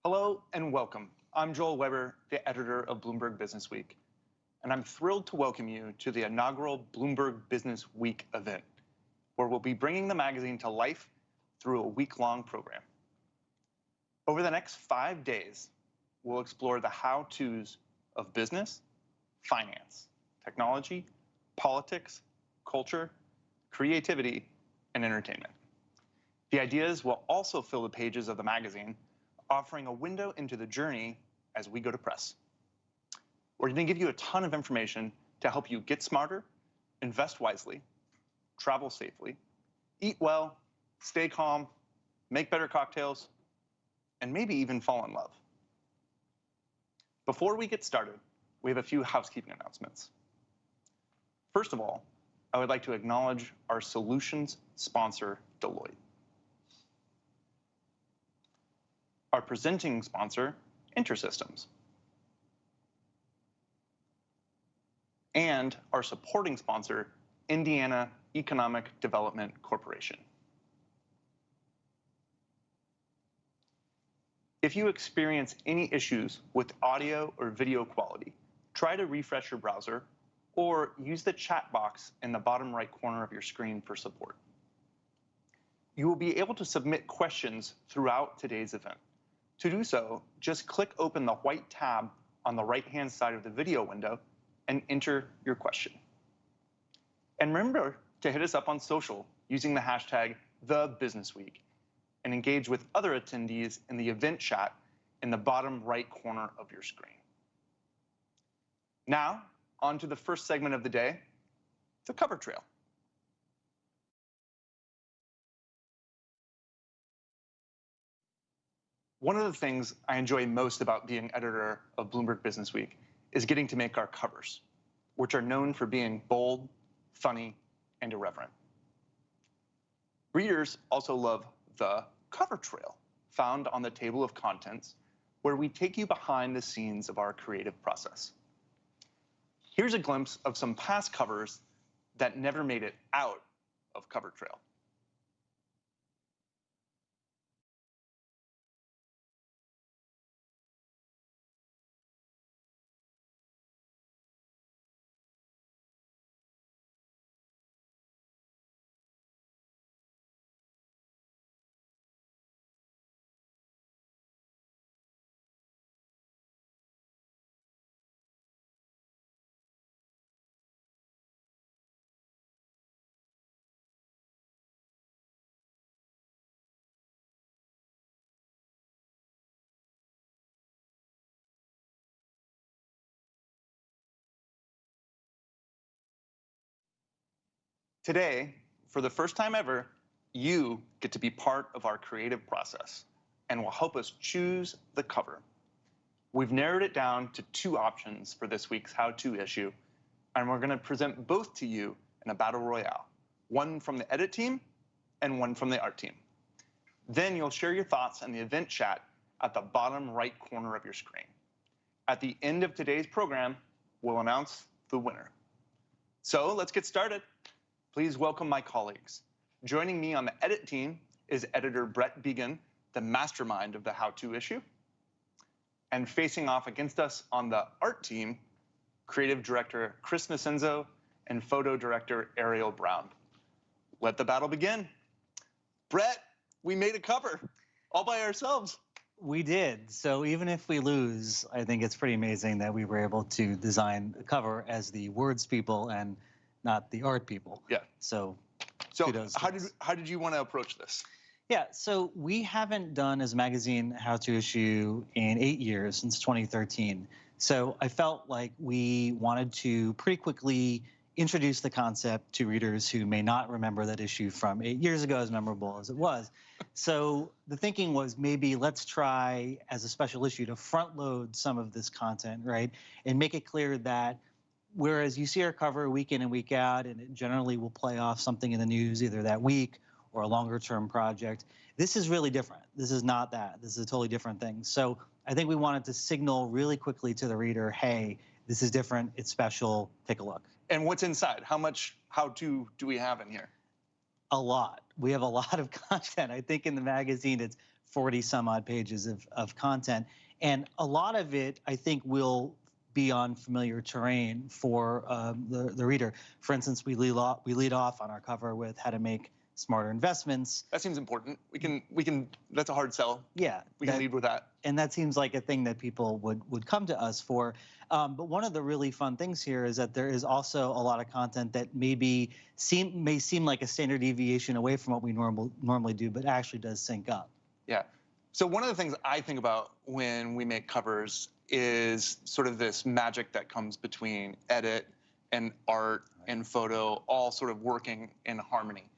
Hello and welcome. I'm Joel Weber, the editor of Bloomberg Businessweek, and I'm thrilled to welcome you to the inaugural Bloomberg Businessweek event, where we'll be bringing the magazine to life through a week-long program. Over the next 5 days, we'll explore the how-tos of business, finance, technology, politics, culture, creativity, and entertainment. The ideas will also fill the pages of the magazine, offering a window into the journey as we go to press. We're going to give you a ton of information to help you get smarter, invest wisely, travel safely, eat well, stay calm, make better cocktails, and maybe even fall in love. Before we get started, we have a few housekeeping announcements. First of all, I would like to acknowledge our solutions sponsor, Deloitte. Our presenting sponsor, InterSystems. And our supporting sponsor, Indiana Economic Development Corporation. If you experience any issues with audio or video quality, try to refresh your browser or use the chat box in the bottom right corner of your screen for support. You will be able to submit questions throughout today's event. To do so, just click open the white tab on the right-hand side of the video window and enter your question. And remember to hit us up on social using the hashtag #TheBusinessWeek and engage with other attendees in the event chat in the bottom right corner of your screen. Now, on to the first segment of the day, the cover trail. One of the things I enjoy most about being editor of Bloomberg Businessweek is getting to make our covers, which are known for being bold, funny, and irreverent. Readers also love the cover trail, found on the table of contents, where we take you behind the scenes of our creative process. Here's a glimpse of some past covers that never made it out of cover trail. Today, for the first time ever, you get to be part of our creative process and will help us choose the cover. We've narrowed it down to 2 options for this week's how-to issue, and we're going to present both to you in a battle royale, one from the edit team and one from the art team. Then you'll share your thoughts in the event chat at the bottom right corner of your screen. At the end of today's program, we'll announce the winner. So let's get started. Please welcome my colleagues. Joining me on the edit team is editor Bret, the mastermind of the how-to issue. And facing off against us on the art team, creative director Chris Nosenzo and photo director Aeriel. Let the battle begin. Bret, we made a cover all by ourselves. We did. So even if we lose, I think it's pretty amazing that we were able to design a cover as the words people and not the art people. Yeah. So how did you want to approach this? Yeah, so we haven't done as a magazine how-to issue in 8 years, since 2013. So I felt like we wanted to pretty quickly introduce the concept to readers who may not remember that issue from 8 years ago, as memorable as it was. So the thinking was maybe let's try as a special issue to front load some of this content, right? And make it clear that whereas you see our cover week in and week out, and it generally will play off something in the news either that week or a longer term project, this is really different. This is not that. This is a totally different thing. So I think we wanted to signal really quickly to the reader, hey, this is different, it's special, take a look. And what's inside? How much how-to do we have in here? A lot. We have a lot of content. I think in the magazine it's 40 some odd pages of content. And a lot of it, I think, will be on familiar terrain for the reader. For instance, we lead off on our cover with how to make smarter investments. That seems important. We can. That's a hard sell. Yeah, we can lead with that. And that seems like a thing that people would come to us for. But one of the really fun things here is that there is also a lot of content that may seem like a standard deviation away from what we normally do, but actually does sync up. Yeah. So one of the things I think about when we make covers is sort of this magic that comes between edit and art and photo, all sort of working in harmony.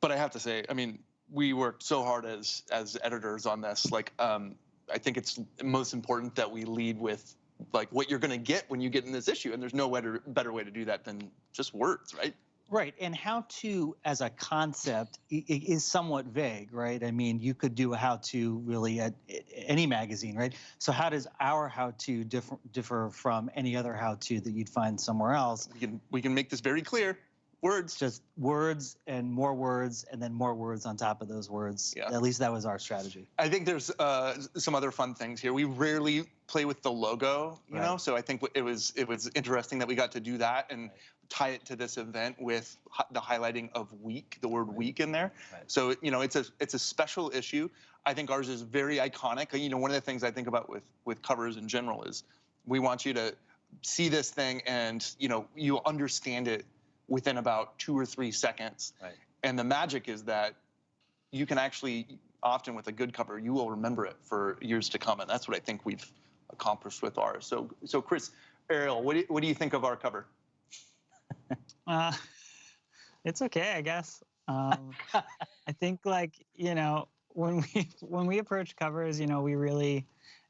But I have to say, I mean, we worked so hard as editors on this. Like, I think it's most important that we lead with like what you're going to get when you get in this issue, and there's no better way to do that than just words, right? Right, and how-to as a concept is somewhat vague, right? I mean, you could do a how-to really at any magazine, right? So how does our how-to differ from any other how-to that you'd find somewhere else? We can make this very clear. Words. Just words, and then more words on top of those words. Yeah. At least that was our strategy. I think there's some other fun things here. We rarely play with the logo, you know, so I think it was interesting that we got to do that and tie it to this event with the highlighting of week, the word week in there. Right. So, you know, it's a special issue. I think ours is very iconic. You know, one of the things I think about with covers in general is we want you to see this thing and, you know, you understand it within about 2 or 3 seconds. Right. And the magic is that you can actually, often with a good cover, you will remember it for years to come. And that's what I think we've accomplished with ours. So Chris, Aeriel, what do you think of our cover? It's okay, I guess. I think, like, you know, when we approach covers, you know,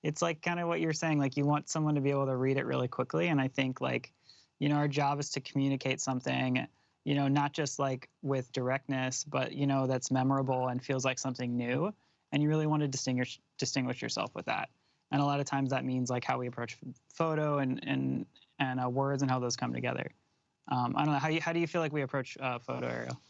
it's like kind of what you're saying, like you want someone to be able to read it really quickly. And I think, like, you know, our job is to communicate something, you know, not just like with directness, but, you know, that's memorable and feels like something new. And you really want to distinguish yourself with that. And a lot of times that means like how we approach photo and words and how those come together. I don't know, how do you feel like we approach photo, Aeriel?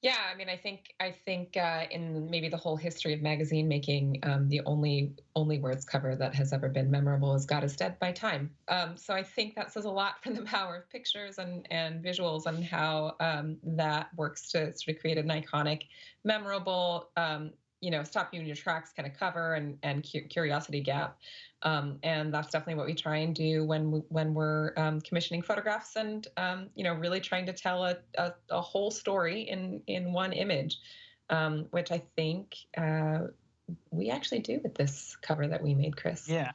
Yeah, I mean, I think in maybe the whole history of magazine making, the only words cover that has ever been memorable is "God is Dead" by Time. So I think that says a lot for the power of pictures and visuals and how that works to sort of create an iconic, memorable, you know, stop you in your tracks kind of cover and curiosity gap. And that's definitely what we try and do when we're commissioning photographs and, you know, really trying to tell a whole story in one image, which I think we actually do with this cover that we made, Chris. Yeah.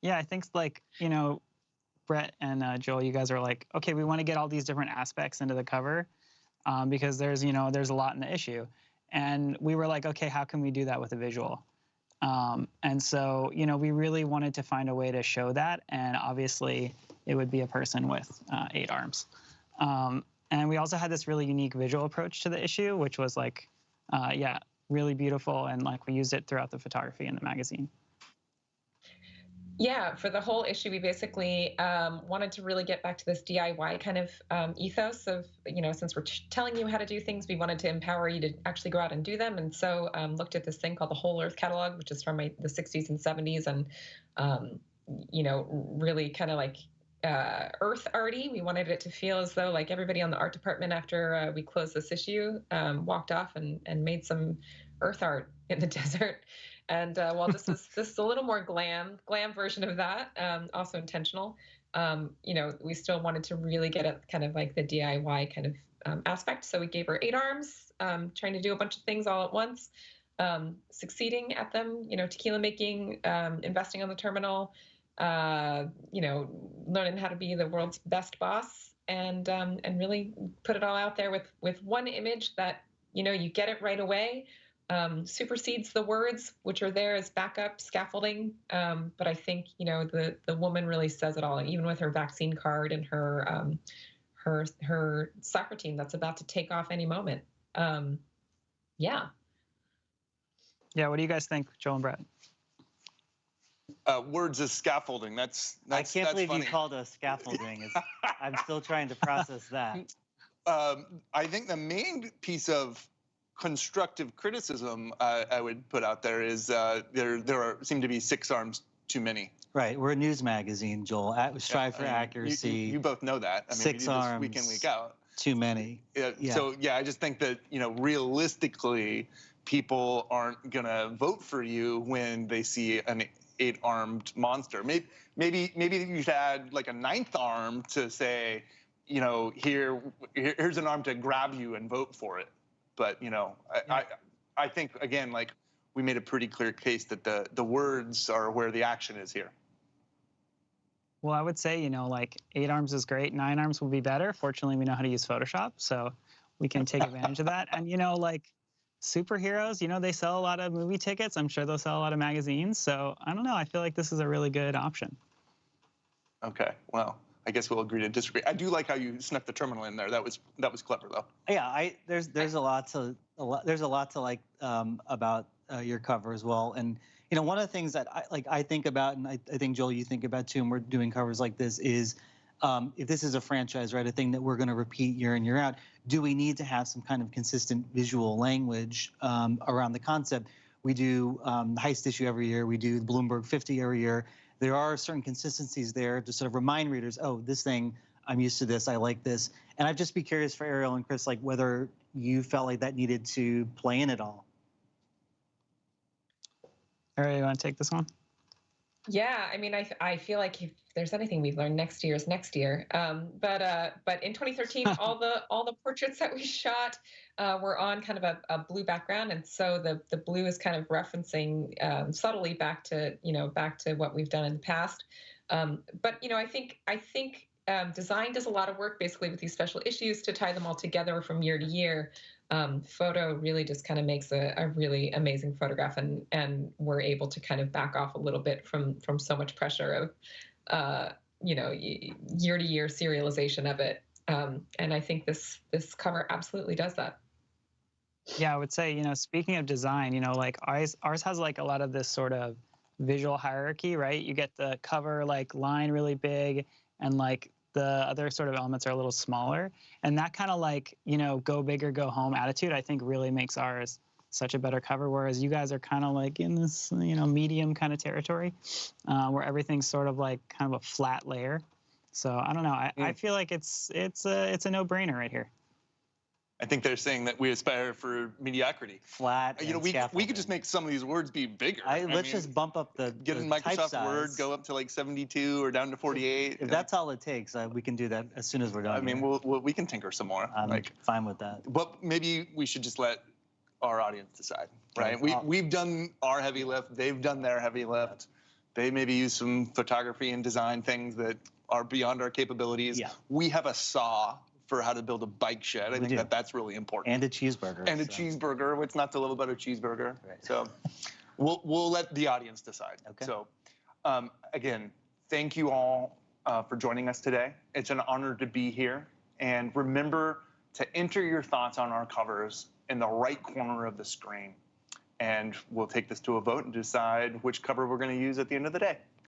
Yeah, I think, like, you know, Bret and Joel, you guys are like, okay, we want to get all these different aspects into the cover because there's a lot in the issue. And we were like, okay, how can we do that with a visual? And so, you know, we really wanted to find a way to show that. And obviously, it would be a person with 8 arms. And we also had this really unique visual approach to the issue, which was like, yeah, really beautiful. And like we used it throughout the photography in the magazine. Yeah, for the whole issue, we basically wanted to really get back to this DIY kind of ethos of, you know, since we're telling you how to do things, we wanted to empower you to actually go out and do them. And so looked at this thing called the Whole Earth Catalog, which is from the 60s and 70s and, you know, really kind of like earth arty. We wanted it to feel as though like everybody on the art department after we closed this issue walked off and made some earth art in the desert. And while this is a little more glam version of that, also intentional, you know, we still wanted to really get at kind of like the DIY kind of aspect. So we gave her 8 arms, trying to do a bunch of things all at once, succeeding at them, you know, tequila making, investing on the terminal, you know, learning how to be the world's best boss and really put it all out there with one image that, you know, you get it right away. Supersedes the words, which are there as backup scaffolding. But I think, you know, the woman really says it all, even with her vaccine card and her soccer team that's about to take off any moment. Yeah. Yeah. What do you guys think, Joel and Bret? Words as scaffolding. That's I can't believe funny. You called us scaffolding. I'm still trying to process that. I think the main piece of constructive criticism I would put out there is seem to be 6 arms too many. Right, we're a news magazine, Joel. Strive for accuracy. You both know that. I mean, 6 we do this arms, week in, week out. too many. Yeah. So yeah, I just think that realistically, people aren't gonna vote for you when they see an 8-armed monster. Maybe you should add like a 9th arm to say, here's an arm to grab you and vote for it. But I think again, like we made a pretty clear case that the words are where the action is here. Well, I would say, like 8 arms is great. 9 arms will be better. Fortunately, we know how to use Photoshop, so we can take advantage of that. And, like superheroes, they sell a lot of movie tickets. I'm sure they'll sell a lot of magazines. So I don't know. I feel like this is a really good option. Okay. Well, I guess we'll agree to disagree. I do like how you snuck the terminal in there. That was clever, though. Yeah, there's a lot to like about your cover as well. And one of the things that I think about, and I think Joel, you think about too, and we're doing covers like this, is if this is a franchise, right, a thing that we're going to repeat year in, year out, do we need to have some kind of consistent visual language around the concept? We do the Heist issue every year. We do the Bloomberg 50 every year. There are certain consistencies there to sort of remind readers, oh, this thing, I'm used to this, I like this. And I'd just be curious for Aeriel and Chris, like whether you felt like that needed to play in at all. Aeriel, you want to take this one? Yeah, I mean, I feel like if there's anything we've learned, next year is next year. But in 2013, all the portraits that we shot were on kind of a blue background, and so the blue is kind of referencing subtly back to what we've done in the past. But I think design does a lot of work basically with these special issues to tie them all together from year to year. Photo really just kind of makes a really amazing photograph, and we're able to kind of back off a little bit from so much pressure of year to year serialization of it. And I think this cover absolutely does that. Yeah, I would say, speaking of design, like ours has like a lot of this sort of visual hierarchy, right? You get the cover like line really big, and like the other sort of elements are a little smaller. And that kind of like, go big or go home attitude, I think really makes ours such a better cover. Whereas you guys are kind of like in this, medium kind of territory where everything's sort of like kind of a flat layer. So I don't know. I feel like it's a no-brainer right here. I think they're saying that we aspire for mediocrity. Flat. We could just make some of these words be bigger. Let's just bump up the get in Microsoft Word, go up to like 72 or down to 48. If that's all it takes, we can do that as soon as we're done. I mean, we can tinker some more. I'm fine with that. But maybe we should just let our audience decide, right? We've done our heavy lift. They've done their heavy lift. They maybe use some photography and design things that are beyond our capabilities. Yeah. We have a saw for how to build a bike shed. I think that's really important. And a cheeseburger. And a cheeseburger. What's not to love about a cheeseburger? Right. So we'll let the audience decide. Okay. So again, thank you all for joining us today. It's an honor to be here. And remember to enter your thoughts on our covers in the right corner of the screen. And we'll take this to a vote and decide which cover we're going to use at the end of the day.